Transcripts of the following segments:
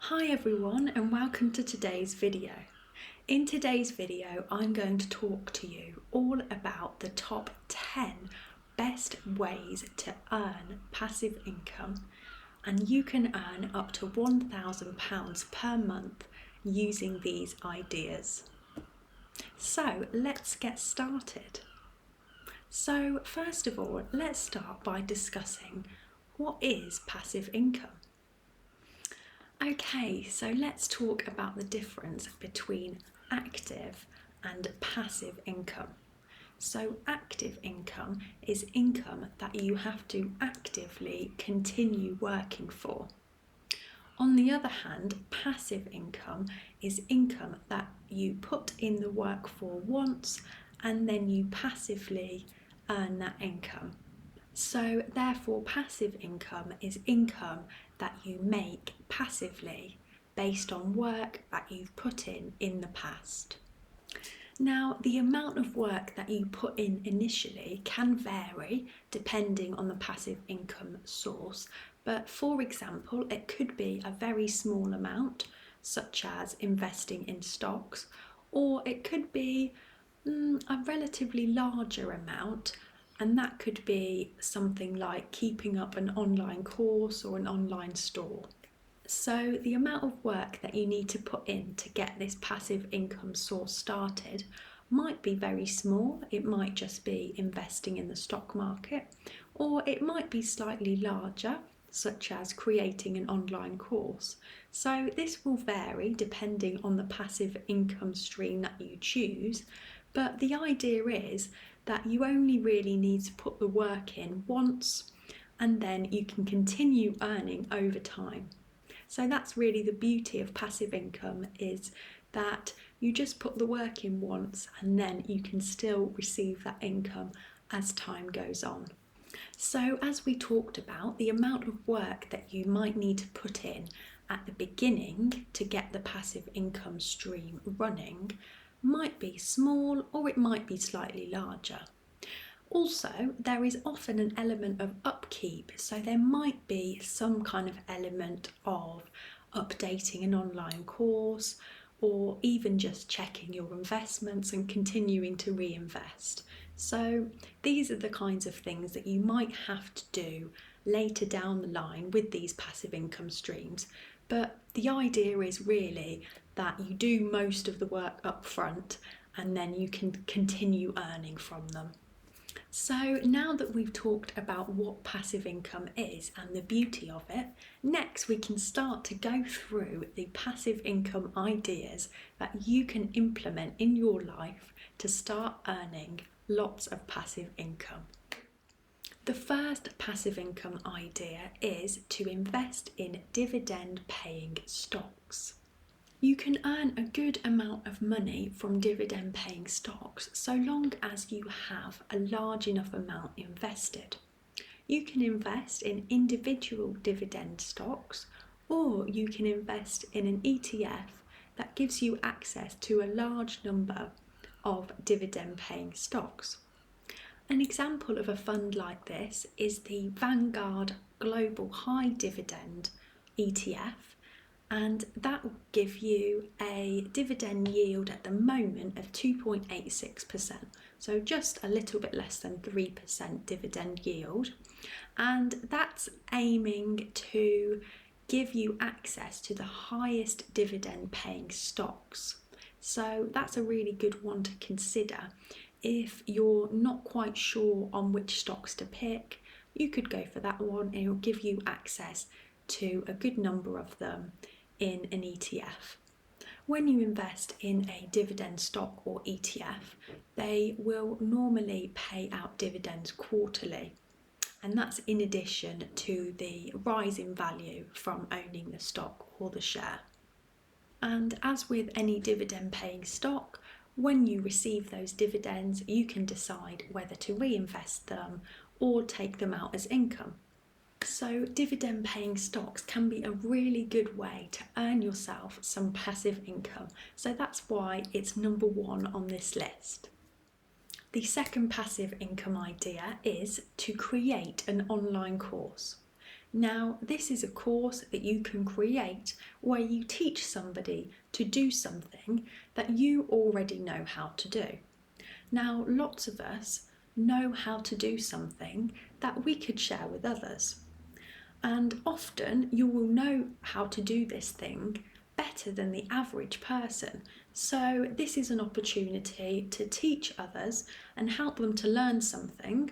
Hi everyone and welcome to today's video. In today's video I'm going to talk to you all about the top 10 best ways to earn passive income, and you can earn up to £1,000 per month using these ideas. So let's get started. So first of all, let's start by discussing what is passive income. Okay, so let's talk about the difference between active and passive income. So active income is income that you have to actively continue working for. On the other hand, passive income is income that you put in the work for once and then you passively earn that income. So therefore, passive income is income that you make passively based on work that you've put in the past. Now, the amount of work that you put in initially can vary depending on the passive income source, but for example, it could be a very small amount, such as investing in stocks, or it could be a relatively larger amount, and that could be something like keeping up an online course or an online store. So the amount of work that you need to put in to get this passive income source started might be very small. It might just be investing in the stock market, or it might be slightly larger, such as creating an online course. So this will vary depending on the passive income stream that you choose, but the idea is that you only really need to put the work in once and then you can continue earning over time. So that's really the beauty of passive income, is that you just put the work in once and then you can still receive that income as time goes on. So as we talked about, the amount of work that you might need to put in at the beginning to get the passive income stream running might be small or it might be slightly larger. Also, there is often an element of upkeep, so there might be some kind of element of updating an online course or even just checking your investments and continuing to reinvest. So these are the kinds of things that you might have to do later down the line with these passive income streams. But the idea is really that you do most of the work up front and then you can continue earning from them. So now that we've talked about what passive income is and the beauty of it, next we can start to go through the passive income ideas that you can implement in your life to start earning lots of passive income. The first passive income idea is to invest in dividend-paying stocks. You can earn a good amount of money from dividend-paying stocks so long as you have a large enough amount invested. You can invest in individual dividend stocks, or you can invest in an ETF that gives you access to a large number of dividend-paying stocks. An example of a fund like this is the Vanguard Global High Dividend ETF, and that will give you a dividend yield at the moment of 2.86%, so just a little bit less than 3% dividend yield, and that's aiming to give you access to the highest dividend paying stocks. So that's a really good one to consider. If you're not quite sure on which stocks to pick, you could go for that one, and it will give you access to a good number of them in an ETF. When you invest in a dividend stock or ETF, they will normally pay out dividends quarterly, and that's in addition to the rise in value from owning the stock or the share. And as with any dividend paying stock, when you receive those dividends, you can decide whether to reinvest them or take them out as income. So dividend paying stocks can be a really good way to earn yourself some passive income. So that's why it's number one on this list. The second passive income idea is to create an online course. Now, this is a course that you can create where you teach somebody to do something that you already know how to do. Now, lots of us know how to do something that we could share with others. And often you will know how to do this thing better than the average person. So this is an opportunity to teach others and help them to learn something.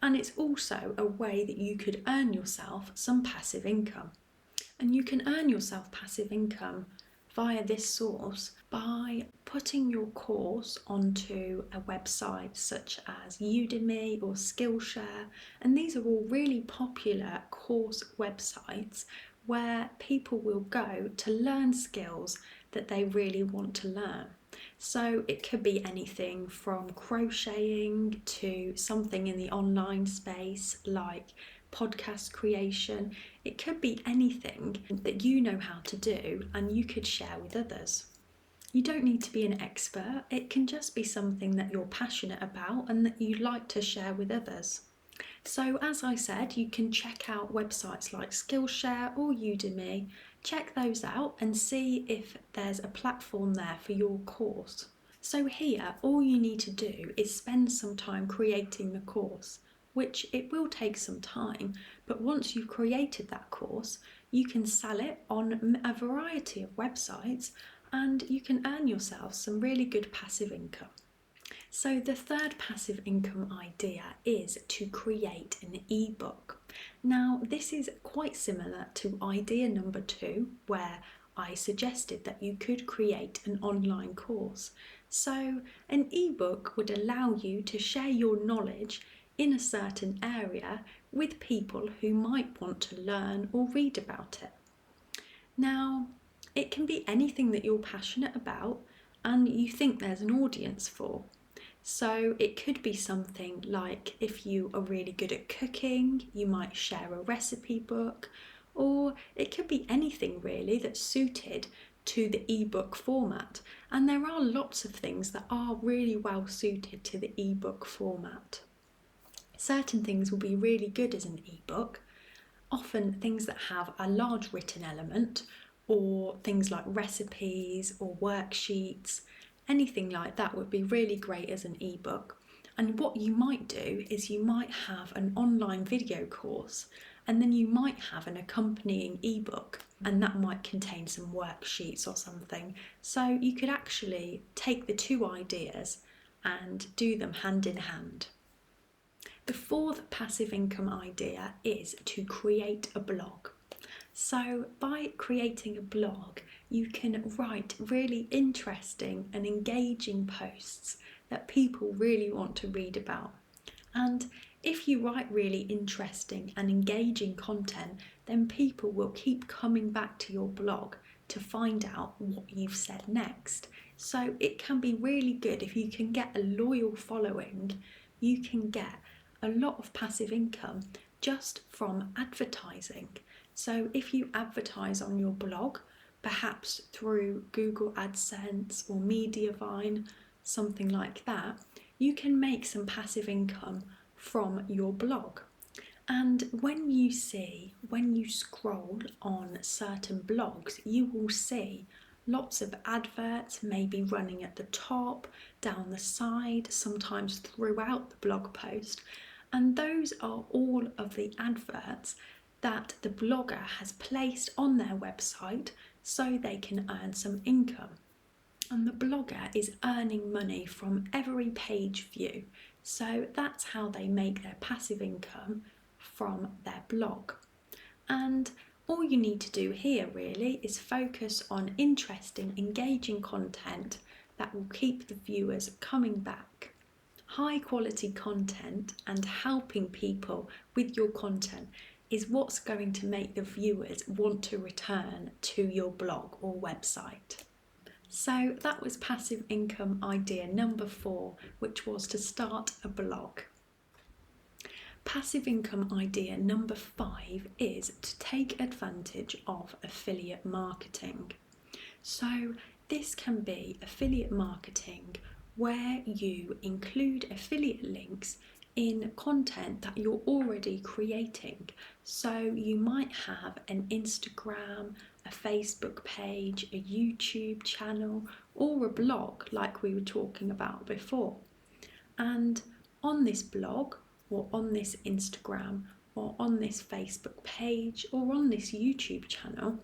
And it's also a way that you could earn yourself some passive income. And you can earn yourself passive income via this source by putting your course onto a website such as Udemy or Skillshare, and these are all really popular course websites where people will go to learn skills that they really want to learn. So it could be anything from crocheting to something in the online space like podcast creation. It could be anything that you know how to do and you could share with others. You don't need to be an expert, it can just be something that you're passionate about and that you'd like to share with others. So as I said, you can check out websites like Skillshare or Udemy, check those out and see if there's a platform there for your course. So here, all you need to do is spend some time creating the course, which it will take some time, but once you've created that course, you can sell it on a variety of websites and you can earn yourself some really good passive income. So the third passive income idea is to create an ebook. Now this is quite similar to idea number 2, where I suggested that you could create an online course. So an ebook would allow you to share your knowledge in a certain area with people who might want to learn or read about it. Now, it can be anything that you're passionate about and you think there's an audience for. So it could be something like if you are really good at cooking, you might share a recipe book, or it could be anything really that's suited to the ebook format. And there are lots of things that are really well suited to the ebook format. Certain things will be really good as an ebook, often things that have a large written element, or things like recipes or worksheets. Anything like that would be really great as an ebook. And what you might do is you might have an online video course and then you might have an accompanying ebook, and that might contain some worksheets or something. So you could actually take the two ideas and do them hand in hand. The fourth passive income idea is to create a blog. So by creating a blog, you can write really interesting and engaging posts that people really want to read about. And if you write really interesting and engaging content, then people will keep coming back to your blog to find out what you've said next. So it can be really good if you can get a loyal following. You can get a lot of passive income just from advertising. So if you advertise on your blog, perhaps through Google AdSense or Mediavine, something like that, you can make some passive income from your blog. And when you scroll on certain blogs, you will see lots of adverts maybe running at the top, down the side, sometimes throughout the blog post. And those are all of the adverts that the blogger has placed on their website so they can earn some income. And the blogger is earning money from every page view. So that's how they make their passive income from their blog. And all you need to do here really is focus on interesting, engaging content that will keep the viewers coming back. High quality content and helping people with your content is what's going to make the viewers want to return to your blog or website. So that was passive income idea number 4, which was to start a blog. Passive income idea number 5 is to take advantage of affiliate marketing. So this can be affiliate marketing where you include affiliate links in content that you're already creating. So you might have an Instagram, a Facebook page, a YouTube channel, or a blog like we were talking about before. And on this blog, or on this Instagram, or on this Facebook page, or on this YouTube channel,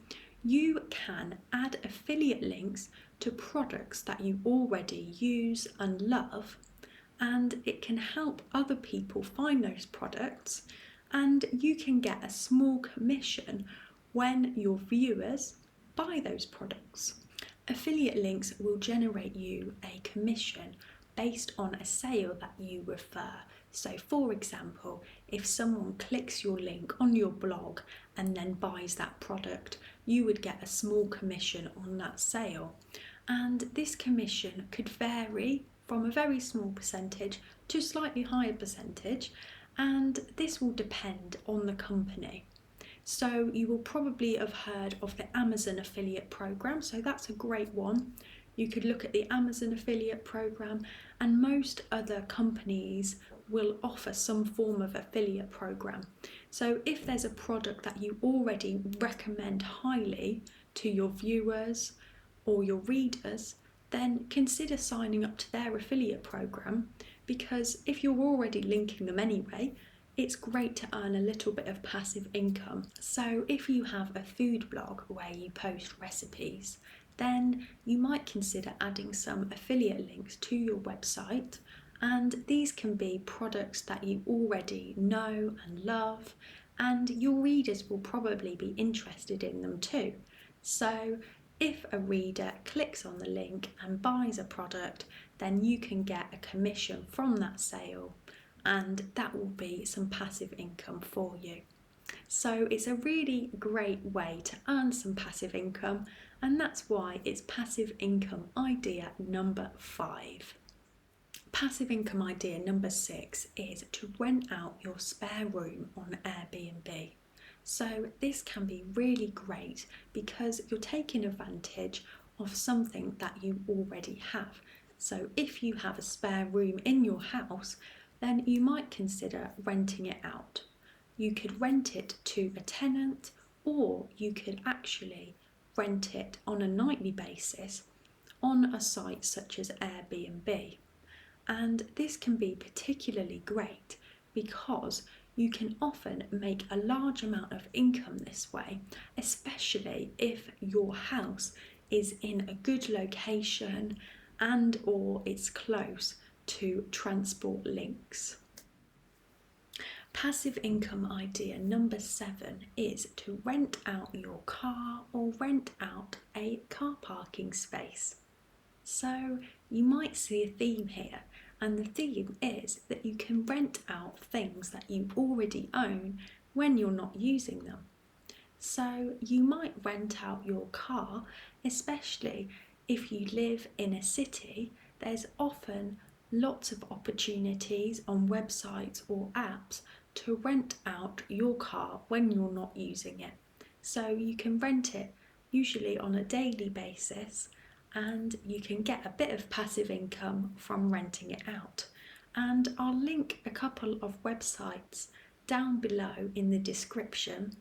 you can add affiliate links to products that you already use and love, and it can help other people find those products, and you can get a small commission when your viewers buy those products. Affiliate links will generate you a commission based on a sale that you refer. So for example, if someone clicks your link on your blog and then buys that product, you would get a small commission on that sale. And this commission could vary from a very small percentage to a slightly higher percentage, and this will depend on the company. So you will probably have heard of the Amazon affiliate program, so that's a great one. You could look at the Amazon affiliate program, and most other companies will offer some form of affiliate program. So if there's a product that you already recommend highly to your viewers or your readers, then consider signing up to their affiliate program, because if you're already linking them anyway, it's great to earn a little bit of passive income. So if you have a food blog where you post recipes, then you might consider adding some affiliate links to your website, and these can be products that you already know and love, and your readers will probably be interested in them too. So if a reader clicks on the link and buys a product, then you can get a commission from that sale, and that will be some passive income for you. So it's a really great way to earn some passive income, and that's why it's passive income idea number 5. Passive income idea number 6 is to rent out your spare room on Airbnb. So this can be really great because you're taking advantage of something that you already have. So if you have a spare room in your house, then you might consider renting it out. You could rent it to a tenant, or you could actually rent it on a nightly basis on a site such as Airbnb. And this can be particularly great because you can often make a large amount of income this way, especially if your house is in a good location and or it's close to transport links. Passive income idea number 7 is to rent out your car or rent out a car parking space. So you might see a theme here, and the theme is that you can rent out things that you already own when you're not using them. So you might rent out your car, especially if you live in a city. There's often lots of opportunities on websites or apps to rent out your car when you're not using it. So you can rent it usually on a daily basis, and you can get a bit of passive income from renting it out. And I'll link a couple of websites down below in the description,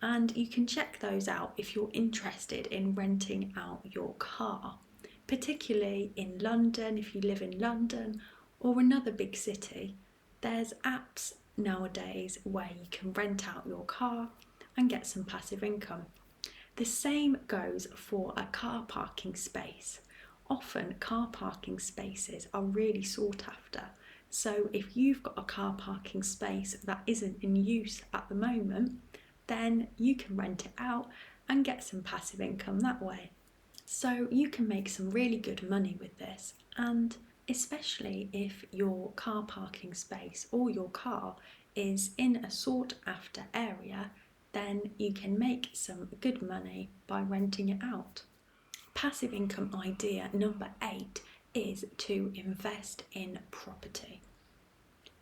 and you can check those out if you're interested in renting out your car, particularly in London. If you live in London or another big city, there's apps nowadays where you can rent out your car and get some passive income. The same goes for a car parking space. Often car parking spaces are really sought after. So if you've got a car parking space that isn't in use at the moment, then you can rent it out and get some passive income that way. So you can make some really good money with this, and especially if your car parking space or your car is in a sought after area, then you can make some good money by renting it out. Passive income idea number 8 is to invest in property.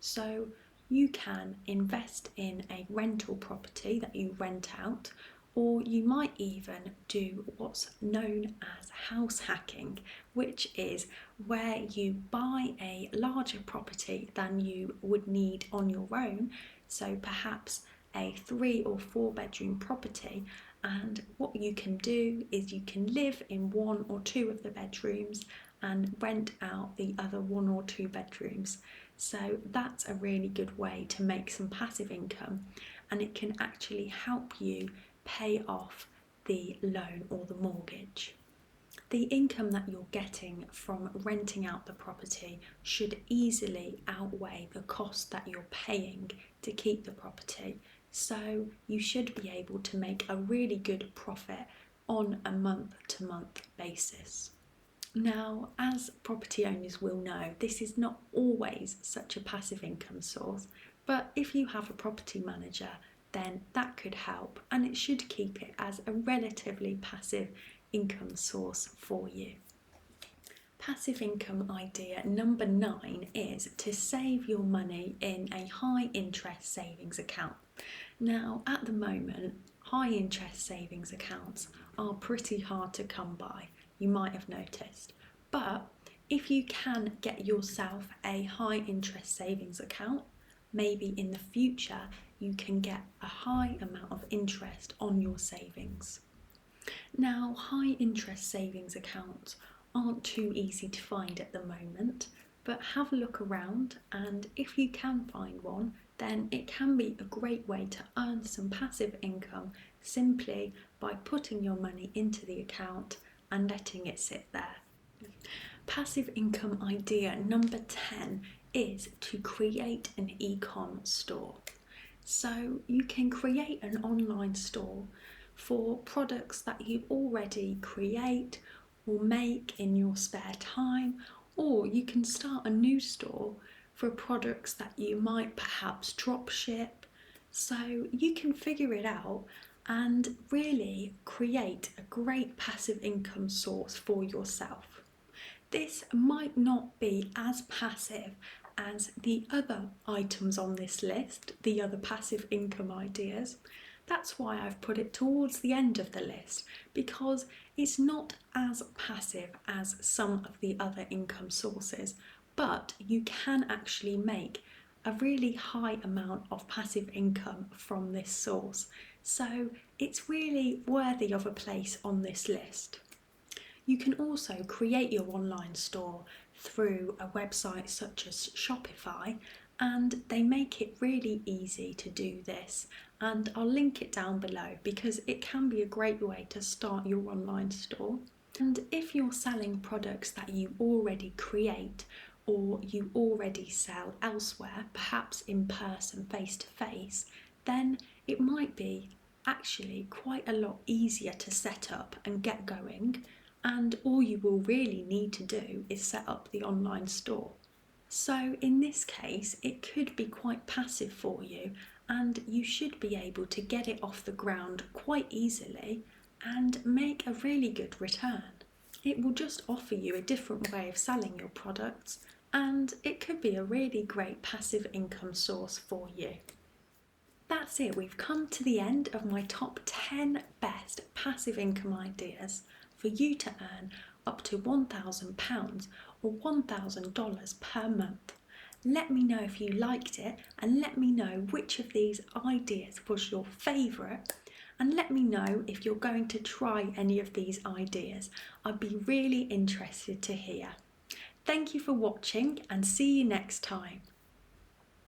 So you can invest in a rental property that you rent out, Or you might even do what's known as house hacking, which is where you buy a larger property than you would need on your own. So perhaps a 3 or 4 bedroom property, and what you can do is you can live in 1 or 2 of the bedrooms and rent out the other 1 or 2 bedrooms. So that's a really good way to make some passive income, and it can actually help you pay off the loan or the mortgage. The income that you're getting from renting out the property should easily outweigh the cost that you're paying to keep the property. So you should be able to make a really good profit on a month-to-month basis. Now, as property owners will know, this is not always such a passive income source, but if you have a property manager, then that could help, and it should keep it as a relatively passive income source for you. Passive income idea number 9 is to save your money in a high interest savings account. Now, at the moment, high interest savings accounts are pretty hard to come by, you might have noticed, but if you can get yourself a high interest savings account, maybe in the future you can get a high amount of interest on your savings. Now, high interest savings accounts aren't too easy to find at the moment, but have a look around, and if you can find one, then it can be a great way to earn some passive income simply by putting your money into the account and letting it sit there. Passive income idea number 10 is to create an e-com store. So you can create an online store for products that you already create or make in your spare time, or you can start a new store for products that you might perhaps drop ship. So you can figure it out and really create a great passive income source for yourself. This might not be as passive as the other items on this list, the other passive income ideas. That's why I've put it towards the end of the list, because it's not as passive as some of the other income sources, but you can actually make a really high amount of passive income from this source. So it's really worthy of a place on this list. You can also create your online store through a website such as Shopify, and they make it really easy to do this, and I'll link it down below because it can be a great way to start your online store. And if you're selling products that you already create or you already sell elsewhere, perhaps in person, face to face, then it might be actually quite a lot easier to set up and get going, and all you will really need to do is set up the online store. So in this case, it could be quite passive for you, and you should be able to get it off the ground quite easily and make a really good return. It will just offer you a different way of selling your products, and it could be a really great passive income source for you. That's it, we've come to the end of my top 10 best passive income ideas for you to earn up to £1,000 or $1,000 per month. Let me know if you liked it, and let me know which of these ideas was your favourite, and let me know if you're going to try any of these ideas. I'd be really interested to hear. Thank you for watching, and see you next time.